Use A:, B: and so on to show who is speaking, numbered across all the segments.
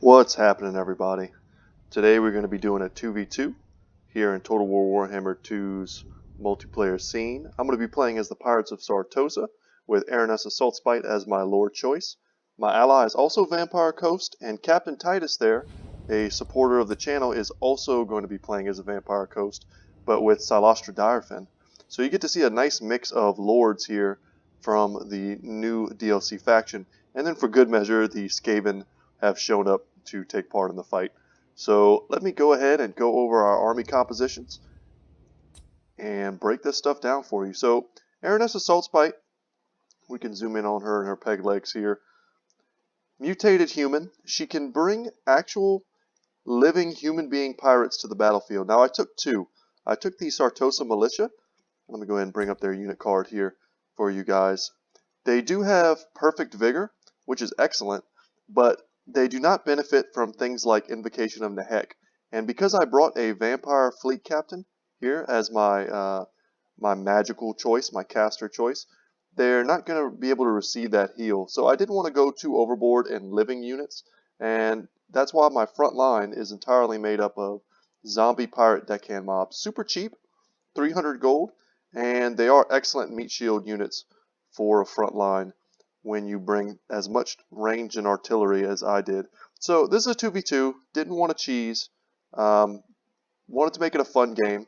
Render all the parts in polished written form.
A: What's happening, everybody? Today we're going to be doing a 2v2 here in Total War Warhammer 2's multiplayer scene. I'm going to be playing as the Pirates of Sartosa with Aranessa Saltspite as my lord choice. My ally is also Vampire Coast, and Captain Titus there, a supporter of the channel, is also going to be playing as a Vampire Coast, but with Silastra Direfin. So you get to see a nice mix of lords here from the new DLC faction, and then for good measure, the Skaven have shown up to take part in the fight. So let me go ahead and go over our army compositions and break this stuff down for you. So Aranessa Saltspite, we can zoom in on her and her peg legs here. Mutated human. She can bring actual living human being pirates to the battlefield. Now I took two. I took the Sartosa Militia. Let me go ahead and bring up their unit card here for you guys. They do have perfect vigor, which is excellent, but they do not benefit from things like Invocation of Nehek. And because I brought a Vampire Fleet Captain here as my my magical choice, my caster choice, they're not going to be able to receive that heal. So I didn't want to go too overboard in living units, and that's why my front line is entirely made up of zombie pirate deckhand mobs. Super cheap, 300 gold, and they are excellent meat shield units for a front line when you bring as much range and artillery as I did. So this is a 2v2, didn't want to cheese, wanted to make it a fun game.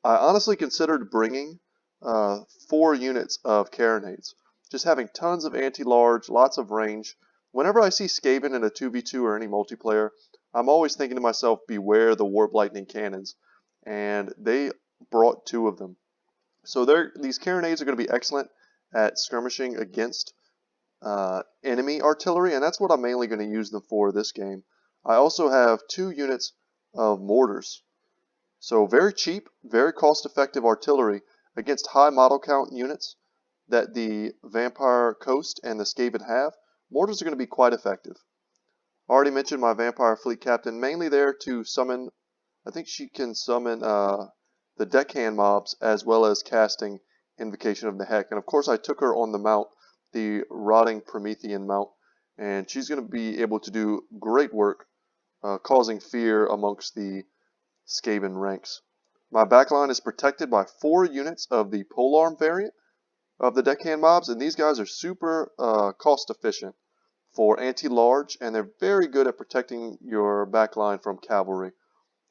A: I honestly considered bringing 4 units of carronades, just having tons of anti-large, lots of range. Whenever I see Skaven in a 2v2 or any multiplayer, I'm always thinking to myself, beware the Warp Lightning cannons, and they brought 2 of them. So these carronades are going to be excellent at skirmishing against enemy artillery, and that's what I'm mainly going to use them for this game. I also have 2 units of mortars. So very cheap, very cost-effective artillery against high model count units that the Vampire Coast and the Skaven have. Mortars are going to be quite effective. I already mentioned my Vampire Fleet Captain, mainly there to summon, I think she can summon the deckhand mobs as well as casting Invocation of Nehek. And of course I took her on the mount, the Rotting Promethean mount, and she's going to be able to do great work causing fear amongst the Skaven ranks. My backline is protected by 4 units of the polearm variant of the deckhand mobs, and these guys are super cost efficient for anti-large, and they're very good at protecting your backline from cavalry.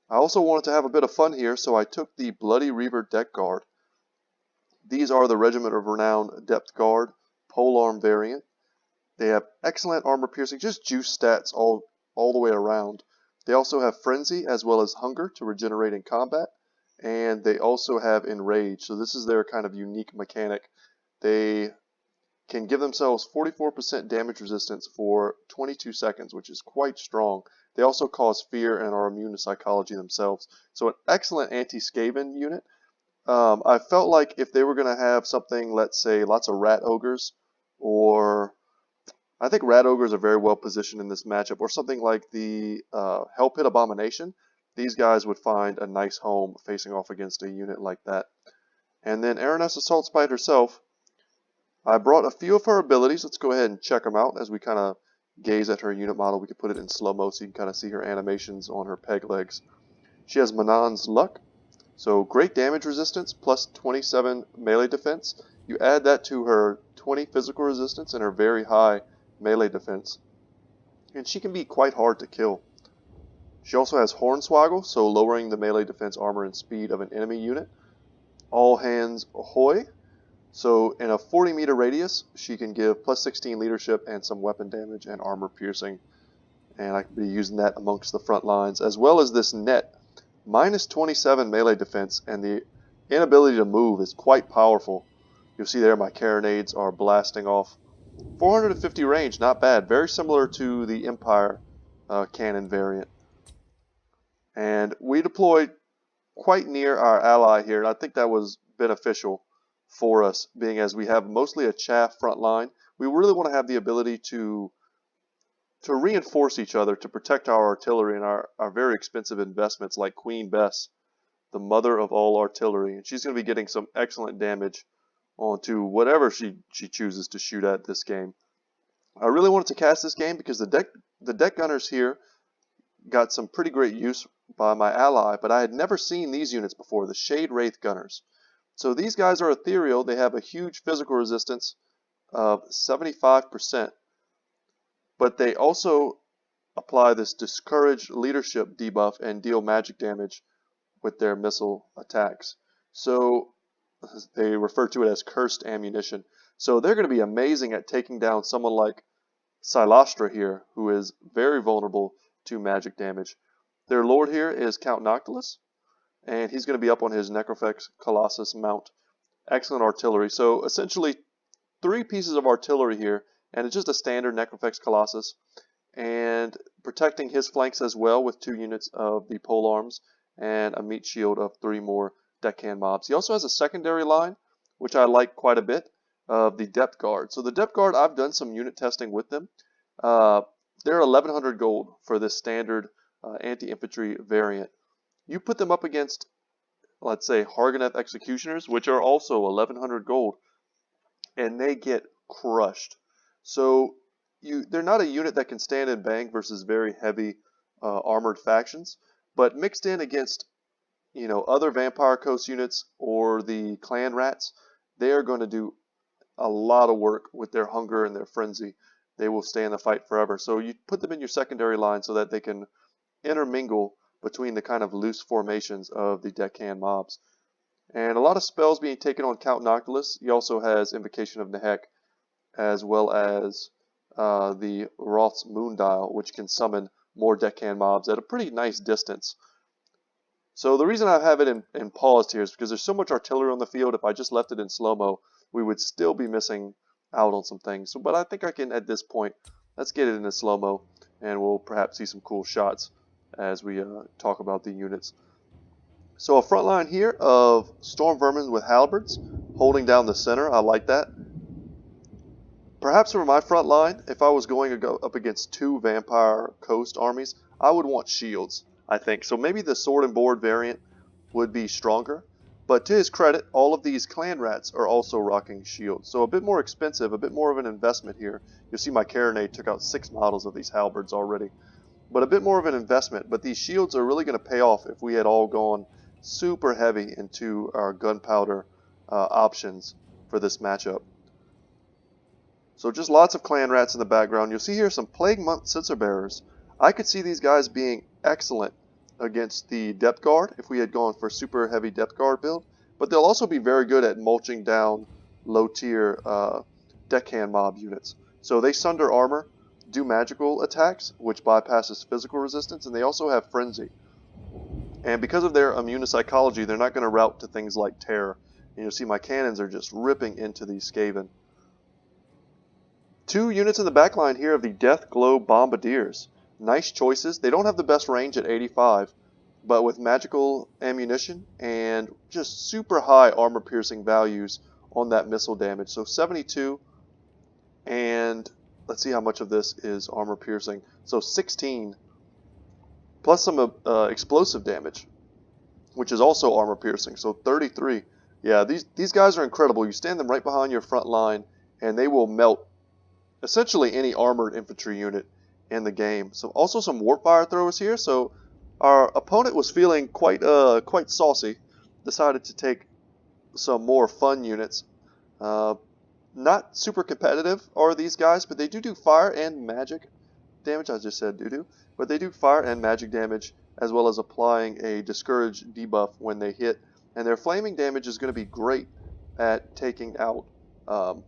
A: I also wanted to have a bit of fun here, so I took the Bloody Reaver Deck Guard. These are the Regiment of Renown Depth Guard polearm variant. They have excellent armor piercing, just juice stats all the way around. They also have Frenzy as well as Hunger to regenerate in combat, and they also have Enrage, so this is their kind of unique mechanic. They can give themselves 44% damage resistance for 22 seconds, which is quite strong. They also cause fear and are immune to psychology themselves. So an excellent anti-Skaven unit. I felt like if they were going to have something, let's say, lots of Rat Ogres, or I think Rat Ogres are very well positioned in this matchup, or something like the Hell Pit Abomination, these guys would find a nice home facing off against a unit like that. And then Aranessa Saltspite herself, I brought a few of her abilities. Let's go ahead and check them out as we kind of gaze at her unit model. We can put it in slow-mo so you can kind of see her animations on her peg legs. She has Manon's Luck, so great damage resistance plus 27 melee defense. You add that to her 20 physical resistance and her very high melee defense, and she can be quite hard to kill. She also has Hornswoggle, so lowering the melee defense, armor, and speed of an enemy unit. All Hands Ahoy, so in a 40-meter radius, she can give plus 16 leadership and some weapon damage and armor piercing. And I can be using that amongst the front lines, as well as this net. Minus 27 melee defense, and the inability to move is quite powerful. You'll see there my carronades are blasting off. 450 range, not bad. Very similar to the Empire cannon variant. And we deployed quite near our ally here, and I think that was beneficial for us, being as we have mostly a chaff front line. We really want to have the ability to reinforce each other, to protect our artillery and our very expensive investments like Queen Bess, the mother of all artillery. And she's going to be getting some excellent damage onto whatever she chooses to shoot at this game. I really wanted to cast this game because the the deck gunners here got some pretty great use by my ally, but I had never seen these units before, the Shade Wraith Gunners. So these guys are ethereal. They have a huge physical resistance of 75%, but they also apply this Discourage Leadership debuff and deal magic damage with their missile attacks. So they refer to it as Cursed Ammunition. So they're going to be amazing at taking down someone like Silastra here, who is very vulnerable to magic damage. Their lord here is Count Noctilus, and he's going to be up on his Necrofex Colossus mount. Excellent artillery. So essentially 3 pieces of artillery here, and it's just a standard Necrofex Colossus, and protecting his flanks as well with 2 units of the polearms and a meat shield of 3 more deckhand mobs. He also has a secondary line, which I like quite a bit, of the Depth Guard. So the Depth Guard, I've done some unit testing with them. They're 1100 gold for this standard anti-infantry variant. You put them up against, let's say, Harganeth Executioners, which are also 1100 gold, and they get crushed. So they're not a unit that can stand and bang versus very heavy armored factions, but mixed in against, you know, other Vampire Coast units or the Clan Rats, they are going to do a lot of work with their hunger and their frenzy. They will stay in the fight forever. So you put them in your secondary line so that they can intermingle between the kind of loose formations of the deckhand mobs. And a lot of spells being taken on Count Noctilus. He also has Invocation of Nehek, as well as the Roth's Moondial, which can summon more deckhand mobs at a pretty nice distance. So the reason I have it in paused here is because there's so much artillery on the field. If I just left it in slow-mo, we would still be missing out on some things. So, but I think I can, at this point, let's get it into slow-mo, and we'll perhaps see some cool shots as we talk about the units. So a front line here of Storm Vermin with halberds holding down the center. I like that. Perhaps for my front line, if I was going to go up against 2 Vampire Coast armies, I would want shields, I think. So maybe the Sword and Board variant would be stronger. But to his credit, all of these Clan Rats are also rocking shields. So a bit more expensive, a bit more of an investment here. You'll see my Carronade took out 6 models of these halberds already. But a bit more of an investment. But these shields are really going to pay off if we had all gone super heavy into our gunpowder options for this matchup. So just lots of Clan Rats in the background. You'll see here some Plague Monk Censer Bearers. I could see these guys being excellent against the Depth Guard if we had gone for super heavy Depth Guard build. But they'll also be very good at mulching down low tier deckhand mob units. So they sunder armor, do magical attacks, which bypasses physical resistance, and they also have frenzy. And because of their immunopsychology, they're not going to route to things like terror. And you'll see my cannons are just ripping into these Skaven. 2 units in the backline here of the Death Glow Bombardiers. Nice choices. They don't have the best range at 85, but with magical ammunition and just super high armor piercing values on that missile damage. So 72, and let's see how much of this is armor piercing. So 16, plus some explosive damage, which is also armor piercing. So 33. Yeah, these guys are incredible. You stand them right behind your front line, and they will melt essentially any armored infantry unit in the game. So also some warp fire throwers here. So our opponent was feeling quite saucy. Decided to take some more fun units. Not super competitive are these guys, but they do fire and magic damage. I just said do, but they do fire and magic damage, as well as applying a discourage debuff when they hit. And their flaming damage is going to be great at taking out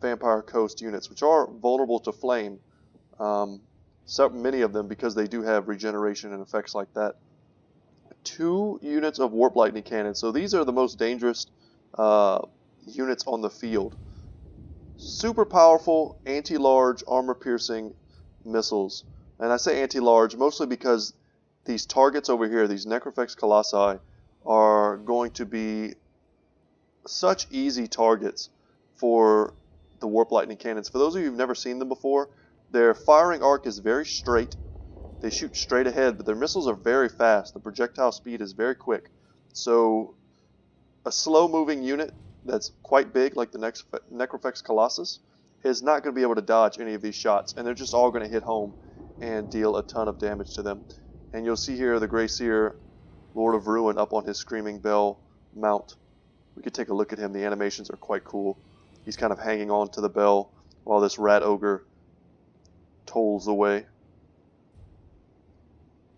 A: Vampire Coast units, which are vulnerable to flame. So many of them, because they do have regeneration and effects like that. 2 units of Warp Lightning Cannon. So these are the most dangerous units on the field. Super powerful, anti-large, armor-piercing missiles. And I say anti-large mostly because these targets over here, these Necrofex Colossi, are going to be such easy targets for the Warp Lightning Cannons. For those of you who've never seen them before, their firing arc is very straight. They shoot straight ahead, but their missiles are very fast. The projectile speed is very quick. So a slow-moving unit that's quite big, like the Necrofex Colossus, is not going to be able to dodge any of these shots, and they're just all going to hit home and deal a ton of damage to them. And you'll see here the Grey Seer, Lord of Ruin, up on his Screaming Bell mount. We could take a look at him. The animations are quite cool. He's kind of hanging on to the bell while this Rat Ogre tolls away.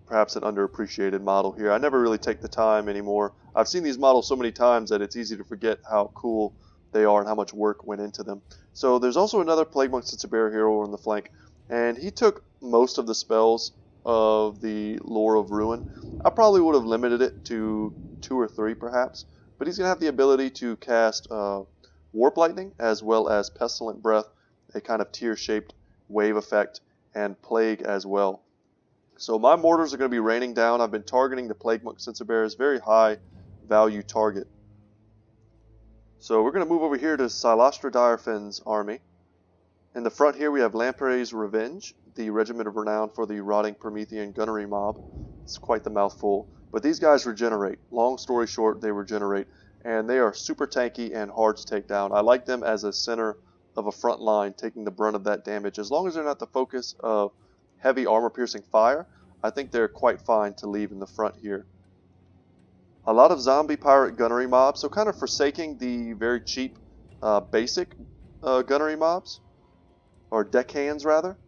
A: Perhaps an underappreciated model here. I never really take the time anymore. I've seen these models so many times that it's easy to forget how cool they are and how much work went into them. So there's also another Plague Monk Sinsabere hero over on the flank, and he took most of the spells of the Lore of Ruin. I probably would have limited it to 2 or 3 perhaps, but he's going to have the ability to cast Warp Lightning as well as Pestilent Breath, a kind of tear-shaped wave effect, and Plague as well. So my mortars are going to be raining down. I've been targeting the Plague Monk Sinsabere's very high value target. So we're going to move over here to Silastra Direfin's army. In the front here we have Lamprey's Revenge, the regiment of renown for the Rotting Promethean Gunnery Mob. It's quite the mouthful. But these guys regenerate. Long story short, they regenerate. And they are super tanky and hard to take down. I like them as a center of a front line, taking the brunt of that damage. As long as they're not the focus of heavy armor-piercing fire, I think they're quite fine to leave in the front here. A lot of zombie pirate gunnery mobs, so kind of forsaking the very cheap basic gunnery mobs, or deckhands rather.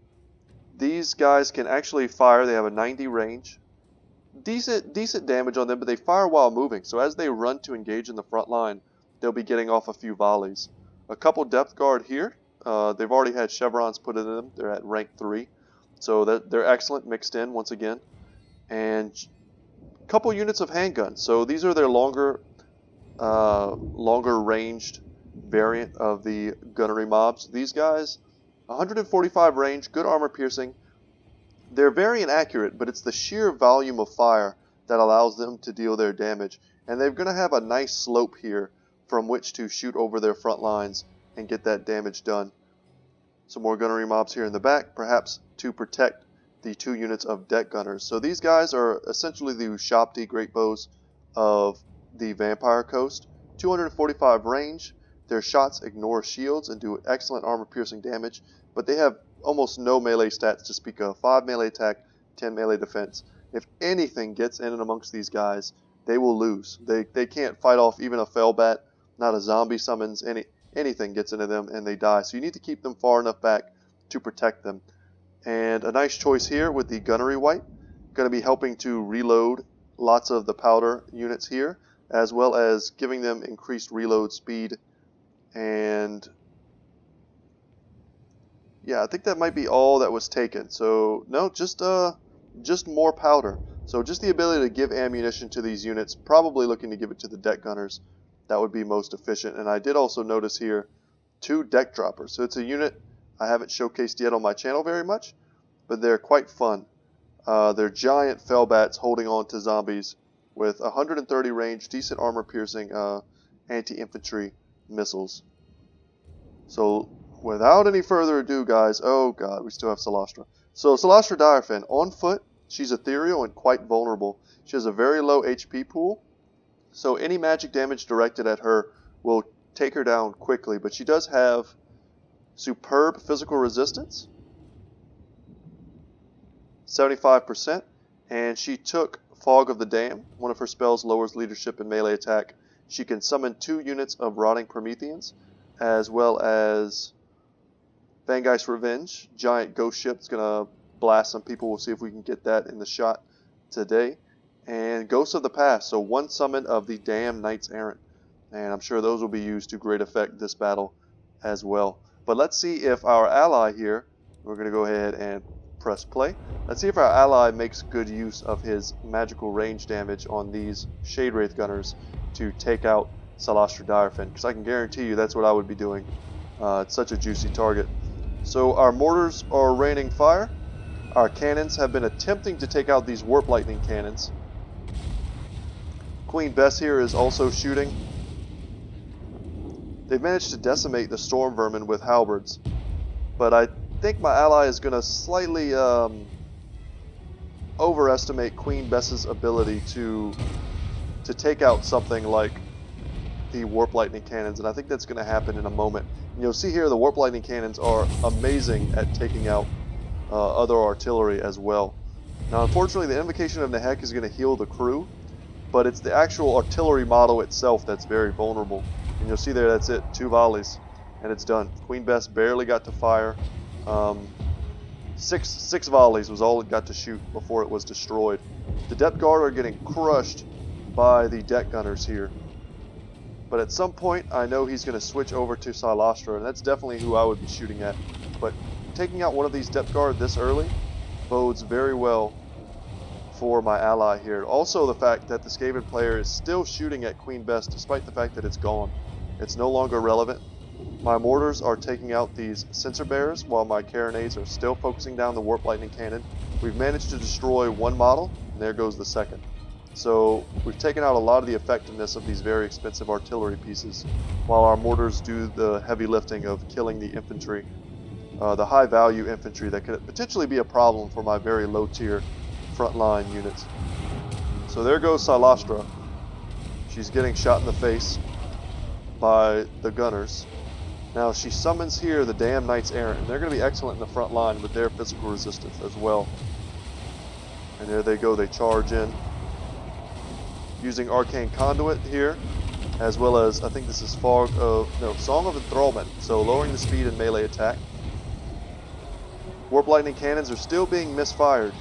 A: These guys can actually fire. They have a 90 range. Decent damage on them, but they fire while moving, so as they run to engage in the front line, they'll be getting off a few volleys. A couple depth guard here. They've already had chevrons put into them. They're at rank 3, so they're excellent mixed in once again. And a couple units of handguns. So these are their longer ranged variant of the gunnery mobs. These guys, 145 range, good armor piercing. They're very inaccurate, but it's the sheer volume of fire that allows them to deal their damage. And they're going to have a nice slope here from which to shoot over their front lines and get that damage done. Some more gunnery mobs here in the back, perhaps to protect the 2 units of deck gunners. So these guys are essentially the Ushabti great bows of the Vampire Coast. 245 range. Their shots ignore shields and do excellent armor-piercing damage, but they have almost no melee stats to speak of. 5 melee attack, 10 melee defense. If anything gets in and amongst these guys, they will lose. They can't fight off even a Fellbat, not a zombie summons, anything gets into them and they die. So you need to keep them far enough back to protect them. And a nice choice here with the Gunnery Wipe. Going to be helping to reload lots of the powder units here, as well as giving them increased reload speed. And yeah, I think that might be all that was taken. So no, just more powder. So just the ability to give ammunition to these units, probably looking to give it to the deck gunners. That would be most efficient. And I did also notice here 2 deck droppers. So it's a unit I haven't showcased yet on my channel very much, but they're quite fun. They're giant Fellbats holding on to zombies with 130 range, decent armor piercing anti-infantry missiles. So without any further ado, guys, oh god, we still have Silastra. So Silastra Direfin, on foot, she's ethereal and quite vulnerable. She has a very low HP pool, so any magic damage directed at her will take her down quickly, but she does have superb physical resistance, 75%, and she took Fog of the Dam. One of her spells lowers leadership and melee attack. She can summon 2 units of Rotting Prometheans, as well as Vangeist's Revenge, giant ghost ship. It's going to blast some people. We'll see if we can get that in the shot today. And Ghosts of the Past, so 1 summon of the Damned Knights Errant. And I'm sure those will be used to great effect this battle as well. But let's see if our ally here, we're going to go ahead and press play. Let's see if our ally makes good use of his magical range damage on these Shade Wraith Gunners to take out Silastra Direfin, because I can guarantee you that's what I would be doing. It's such a juicy target. So our mortars are raining fire. Our cannons have been attempting to take out these Warp Lightning cannons. Queen Bess here is also shooting. They've managed to decimate the Storm Vermin with halberds, but I think my ally is going to slightly overestimate Queen Bess's ability to take out something like the Warp Lightning cannons, and I think that's going to happen in a moment. And you'll see here the Warp Lightning cannons are amazing at taking out other artillery as well. Now unfortunately the Invocation of Nehek is going to heal the crew, but it's the actual artillery model itself that's very vulnerable. And you'll see there, that's it, 2 volleys, and it's done. Queen Bess barely got to fire. Six volleys was all it got to shoot before it was destroyed. The Depth Guard are getting crushed by the deck gunners here. But at some point, I know he's going to switch over to Silastra, and that's definitely who I would be shooting at. But taking out one of these Depth Guard this early bodes very well for my ally here. Also the fact that the Skaven player is still shooting at Queen Bess despite the fact that it's gone. It's no longer relevant. My mortars are taking out these sensor bearers while my carronades are still focusing down the Warp Lightning Cannon. We've managed to destroy one model, and there goes the second. So we've taken out a lot of the effectiveness of these very expensive artillery pieces, while our mortars do the heavy lifting of killing the infantry, the high value infantry that could potentially be a problem for my very low tier frontline units. So there goes Silastra. She's getting shot in the face by the gunners. Now she summons here the damn Knights Errant, and they're going to be excellent in the front line with their physical resistance as well. And there they go, they charge in. Using Arcane Conduit here, as well as, I think this is Song of Enthrallment, so lowering the speed and melee attack. Warp Lightning Cannons are still being misfired.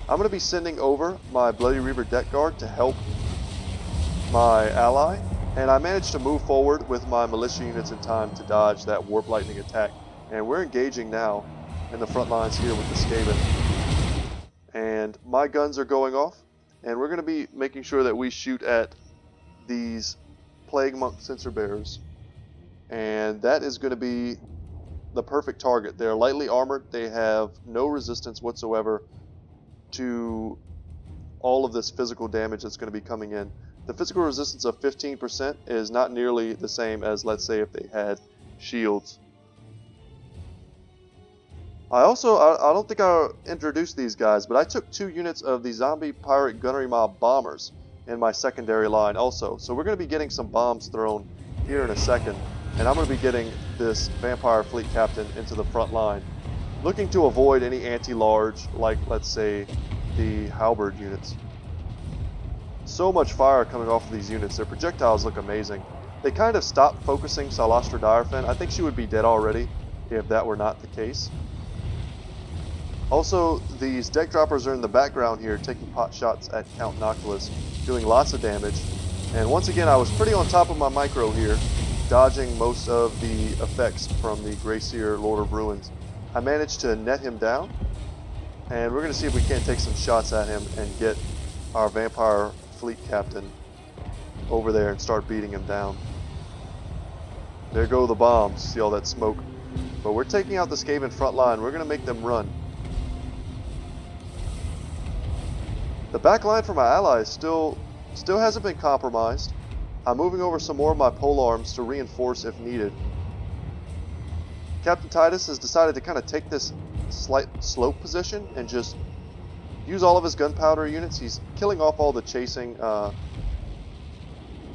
A: I'm going to be sending over my Bloody Reaver Deck Guard to help my ally. And I managed to move forward with my militia units in time to dodge that Warp Lightning attack. And we're engaging now in the front lines here with the Skaven. And my guns are going off. And we're going to be making sure that we shoot at these Plague Monk Sensor Bearers. And that is going to be the perfect target. They're lightly armored. They have no resistance whatsoever to all of this physical damage that's going to be coming in. The physical resistance of 15% is not nearly the same as, let's say, if they had shields. I don't think I introduced these guys, but I took 2 units of the Zombie Pirate Gunnery Mob Bombers in my secondary line also. So we're going to be getting some bombs thrown here in a second, and I'm going to be getting this Vampire Fleet Captain into the front line, looking to avoid any anti-large, like, let's say, the Halberd units. So much fire coming off of these units. Their projectiles look amazing. They kind of stopped focusing Silastra Direfin. I think she would be dead already if that were not the case. Also, these deck droppers are in the background here taking pot shots at Count Noctilus, doing lots of damage. And once again, I was pretty on top of my micro here, dodging most of the effects from the Greyseer Lord of Ruins. I managed to net him down, and we're going to see if we can't take some shots at him and get our Vampire Fleet Captain over there and start beating him down. There go the bombs. See all that smoke? But we're taking out the Skaven front line. We're going to make them run. The back line for my allies still hasn't been compromised. I'm moving over some more of my polearms to reinforce if needed. Captain Titus has decided to kind of take this slight slope position and just use all of his gunpowder units. He's killing off all the chasing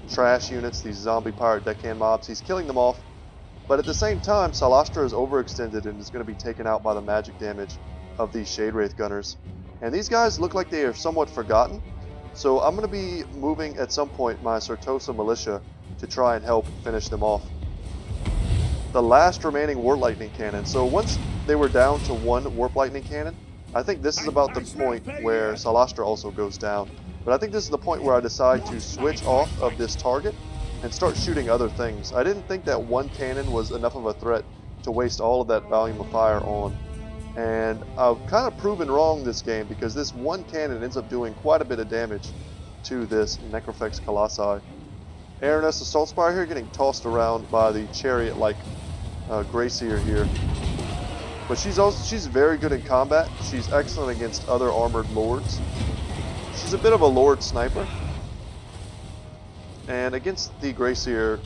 A: trash units, these zombie pirate deckhand mobs. He's killing them off. But at the same time, Silastra is overextended and is going to be taken out by the magic damage of these Shade Wraith gunners. And these guys look like they are somewhat forgotten. So I'm going to be moving at some point my Certosa militia to try and help finish them off. The last remaining Warp Lightning Cannon. So once they were down to 1 Warp Lightning Cannon, I think this is about the point where Silastra also goes down. But I think this is the point where I decide to switch off of this target and start shooting other things. I didn't think that 1 cannon was enough of a threat to waste all of that volume of fire on. And I've kind of proven wrong this game, because this 1 cannon ends up doing quite a bit of damage to this Necrofex Colossi. Aranessa Saltspite here getting tossed around by the chariot-like Greyseer here. But she's very good in combat. She's excellent against other armored lords. She's a bit of a lord sniper. And against the Greyseer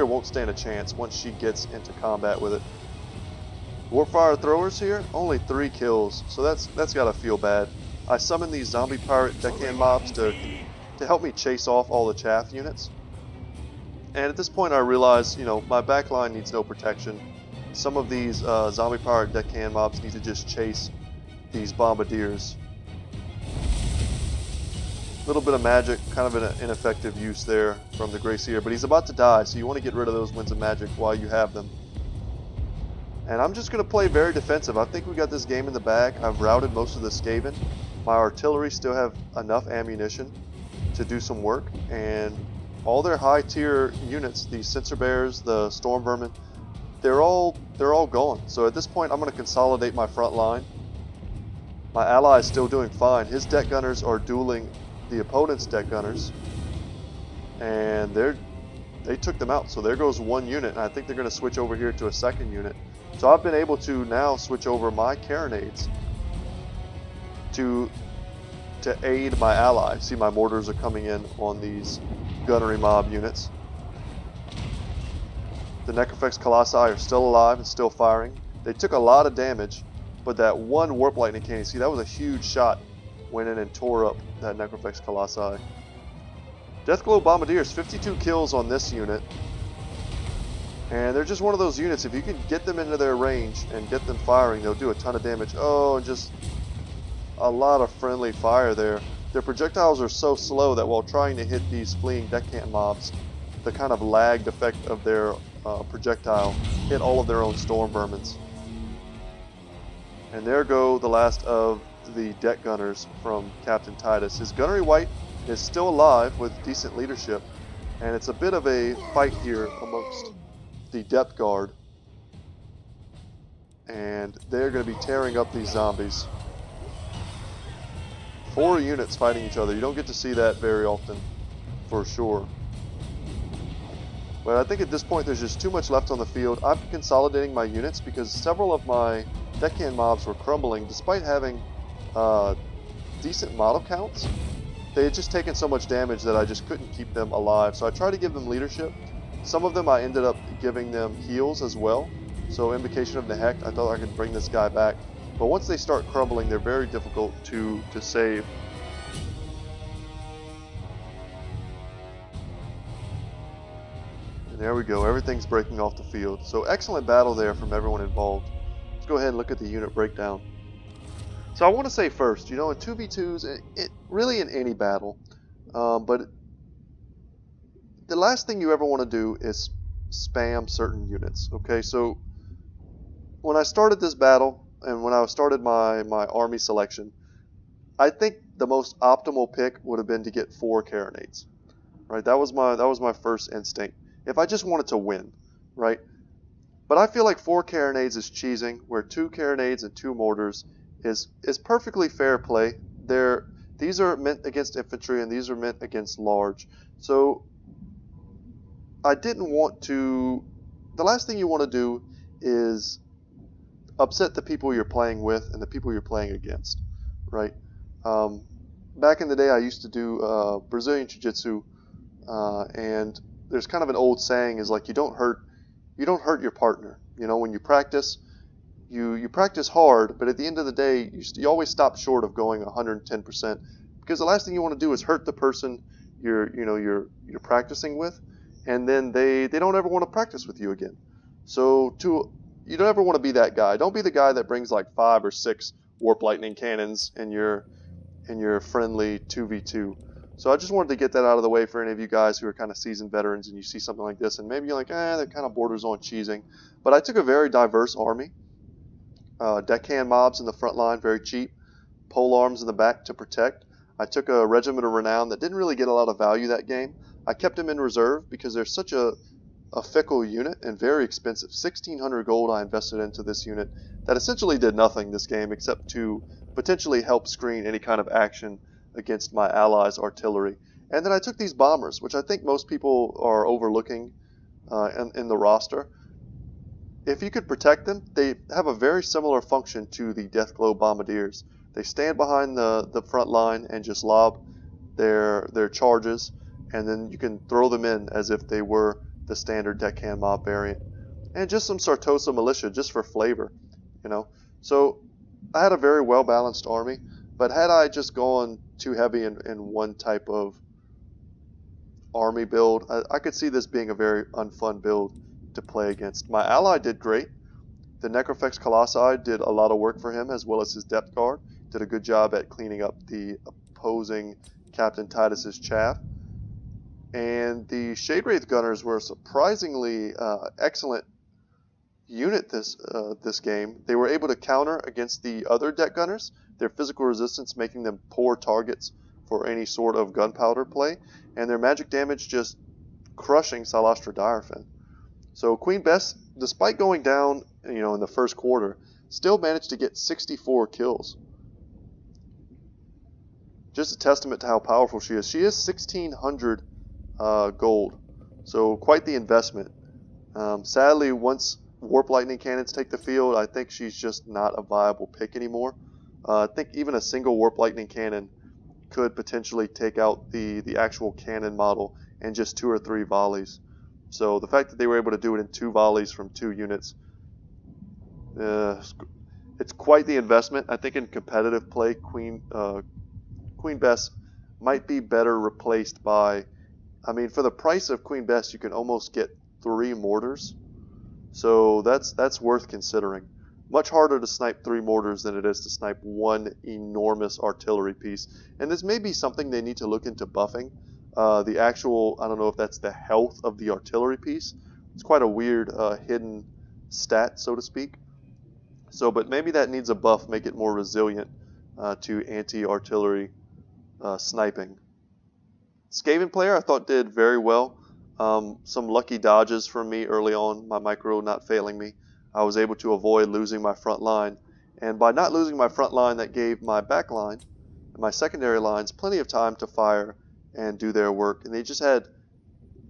A: won't stand a chance once she gets into combat with it. Warpfire throwers here, only 3 kills, so that's gotta feel bad. I summoned these zombie pirate deckhand mobs to help me chase off all the chaff units. And at this point I realize, my backline needs no protection. some of these zombie powered deckhand mobs need to just chase these bombardiers. A little bit of magic, kind of an ineffective use there from the Grey Seer, but he's about to die, so you want to get rid of those winds of magic while you have them. And I'm just going to play very defensive. I think we got this game in the bag. I've routed most of the Skaven. My artillery still have enough ammunition to do some work, and all their high tier units, the Sensor Bears, the Storm Vermin, they're all gone. So at this point I'm going to consolidate my front line. My ally is still doing fine. His deck gunners are dueling the opponent's deck gunners, and they took them out. So there goes one unit, and I think they're going to switch over here to a second unit. So I've been able to now switch over my carronades to aid my ally. See, my mortars are coming in on these gunnery mob units. The Necrofex Colossi are still alive and still firing. They took a lot of damage, but that one Warp Lightning Cannon, see, that was a huge shot, went in and tore up that Necrofex Colossi. Deathglow Bombardiers, 52 kills on this unit. And they're just one of those units, if you can get them into their range and get them firing, they'll do a ton of damage. Oh, and just a lot of friendly fire there. Their projectiles are so slow that while trying to hit these fleeing deckhand mobs, the kind of lagged effect of their projectile hit all of their own Storm Vermins. And there go the last of the deck gunners from Captain Titus. His Gunnery White is still alive with decent leadership, and it's a bit of a fight here amongst the Depth Guard. And they're going to be tearing up these zombies. 4 units fighting each other. You don't get to see that very often, for sure. But I think at this point there's just too much left on the field. I'm consolidating my units because several of my deckhand mobs were crumbling despite having decent model counts. They had just taken so much damage that I just couldn't keep them alive. So I tried to give them leadership. Some of them I ended up giving them heals as well. So Invocation of the Hecht, I thought I could bring this guy back. But once they start crumbling, they're very difficult to save. And there we go, everything's breaking off the field. So excellent battle there from everyone involved. Let's go ahead and look at the unit breakdown. So I want to say first, you know, in 2v2s, it really in any battle, but the last thing you ever want to do is spam certain units, okay? So when I started this battle, and when I started my army selection, I think the most optimal pick would have been to get 4 carronades, right? That was my first instinct. If I just wanted to win, right? But I feel like 4 carronades is cheesing, where 2 carronades and 2 mortars is perfectly fair play. These are meant against infantry and these are meant against large. So I didn't want to. The last thing you want to do is upset the people you're playing with and the people you're playing against, right? Back in the day, I used to do Brazilian Jiu-Jitsu, and there's kind of an old saying is like you don't hurt your partner. You know, when you practice, you practice hard, but at the end of the day, you always stop short of going 110%, because the last thing you want to do is hurt the person you're practicing with, and then they don't ever want to practice with you again. So you don't ever want to be that guy. Don't be the guy that brings like 5 or 6 Warp Lightning Cannons in your friendly 2v2. So I just wanted to get that out of the way for any of you guys who are kind of seasoned veterans and you see something like this and maybe you're like, that kind of borders on cheesing. But I took a very diverse army. Deckhand mobs in the front line, very cheap. Pole arms in the back to protect. I took a Regiment of Renown that didn't really get a lot of value that game. I kept him in reserve because they're such a fickle unit and very expensive. 1,600 gold I invested into this unit that essentially did nothing this game except to potentially help screen any kind of action against my allies' artillery. And then I took these bombers, which I think most people are overlooking in the roster. If you could protect them, they have a very similar function to the Deathglow Bombardiers. They stand behind the front line and just lob their charges, and then you can throw them in as if they were the standard deckhand mob variant. And just some Sartosa militia just for flavor, you know. So I had a very well-balanced army, but had I just gone too heavy in one type of army build, I could see this being a very unfun build to play against. My ally did great. The Necrofex Colossi did a lot of work for him, as well as his depth guard. Did a good job at cleaning up the opposing Captain Titus's chaff. And the Shade Wraith Gunners were a surprisingly excellent unit this game. They were able to counter against the other deck gunners, their physical resistance making them poor targets for any sort of gunpowder play, and their magic damage just crushing Salastra Direfin. So Queen Bess, despite going down, in the first quarter, still managed to get 64 kills. Just a testament to how powerful she is. She is 1,600 gold, so quite the investment. Sadly, once Warp Lightning Cannons take the field, I think she's just not a viable pick anymore. I think even a single Warp Lightning Cannon could potentially take out the actual cannon model in just 2 or 3 volleys. So the fact that they were able to do it in 2 volleys from 2 units, it's quite the investment. I think in competitive play, Queen Bess might be better replaced by, for the price of Queen Bess, you can almost get 3 mortars. So that's worth considering. Much harder to snipe 3 mortars than it is to snipe 1 enormous artillery piece. And this may be something they need to look into buffing. The actual, I don't know if that's the health of the artillery piece. It's quite a weird hidden stat, so to speak. So, but maybe that needs a buff, make it more resilient to anti-artillery sniping. Skaven player I thought did very well. Some lucky dodges from me early on, my micro not failing me. I was able to avoid losing my front line. And by not losing my front line, that gave my back line and my secondary lines plenty of time to fire and do their work. And they just had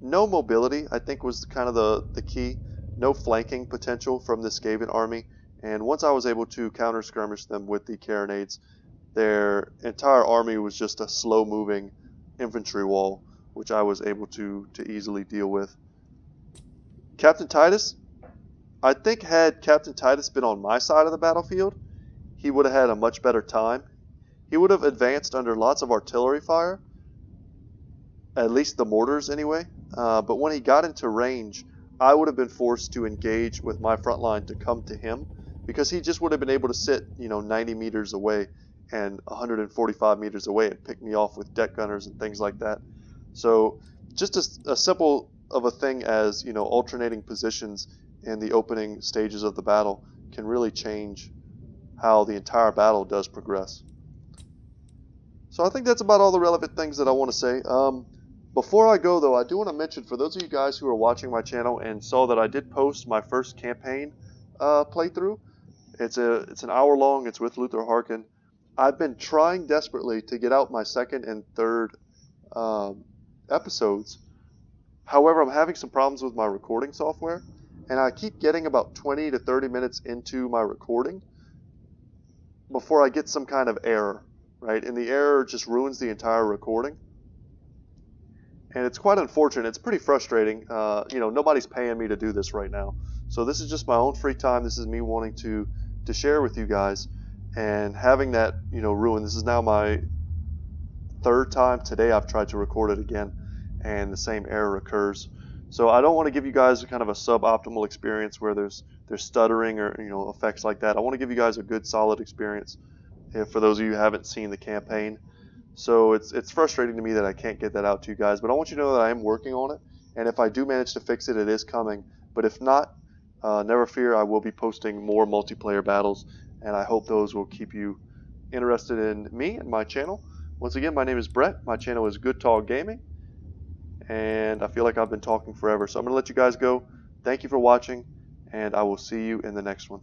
A: no mobility, I think was kind of the key. No flanking potential from the Skaven army. And once I was able to counter skirmish them with the carronades, their entire army was just a slow moving infantry wall, which I was able to easily deal with. Captain Titus, I think had Captain Titus been on my side of the battlefield, he would have had a much better time. He would have advanced under lots of artillery fire, at least the mortars anyway, but when he got into range, I would have been forced to engage with my front line to come to him, because he just would have been able to sit 90 meters away and 145 meters away and pick me off with deck gunners and things like that. So just a simple of a thing as alternating positions in the opening stages of the battle can really change how the entire battle does progress. So I think that's about all the relevant things that I want to say. Before I go though, I do want to mention, for those of you guys who are watching my channel and saw that I did post my first campaign playthrough. It's an hour long. It's with Luther Harkin. I've been trying desperately to get out my second and third episodes. However, I'm having some problems with my recording software, and I keep getting about 20 to 30 minutes into my recording before I get some kind of error, right? And the error just ruins the entire recording. And it's quite unfortunate. It's pretty frustrating. Nobody's paying me to do this right now. So this is just my own free time. This is me wanting to share with you guys, and having that, ruined. This is now my 3rd time today I've tried to record it again, and the same error occurs. So I don't want to give you guys kind of a suboptimal experience where there's stuttering or effects like that. I want to give you guys a good solid experience, for those of you who haven't seen the campaign. So it's frustrating to me that I can't get that out to you guys, but I want you to know that I am working on it, and if I do manage to fix it, it is coming. But if not, never fear, I will be posting more multiplayer battles, and I hope those will keep you interested in me and my channel. Once again, my name is Brett. My channel is Good Talk Gaming, and I feel like I've been talking forever, so I'm going to let you guys go. Thank you for watching, and I will see you in the next one.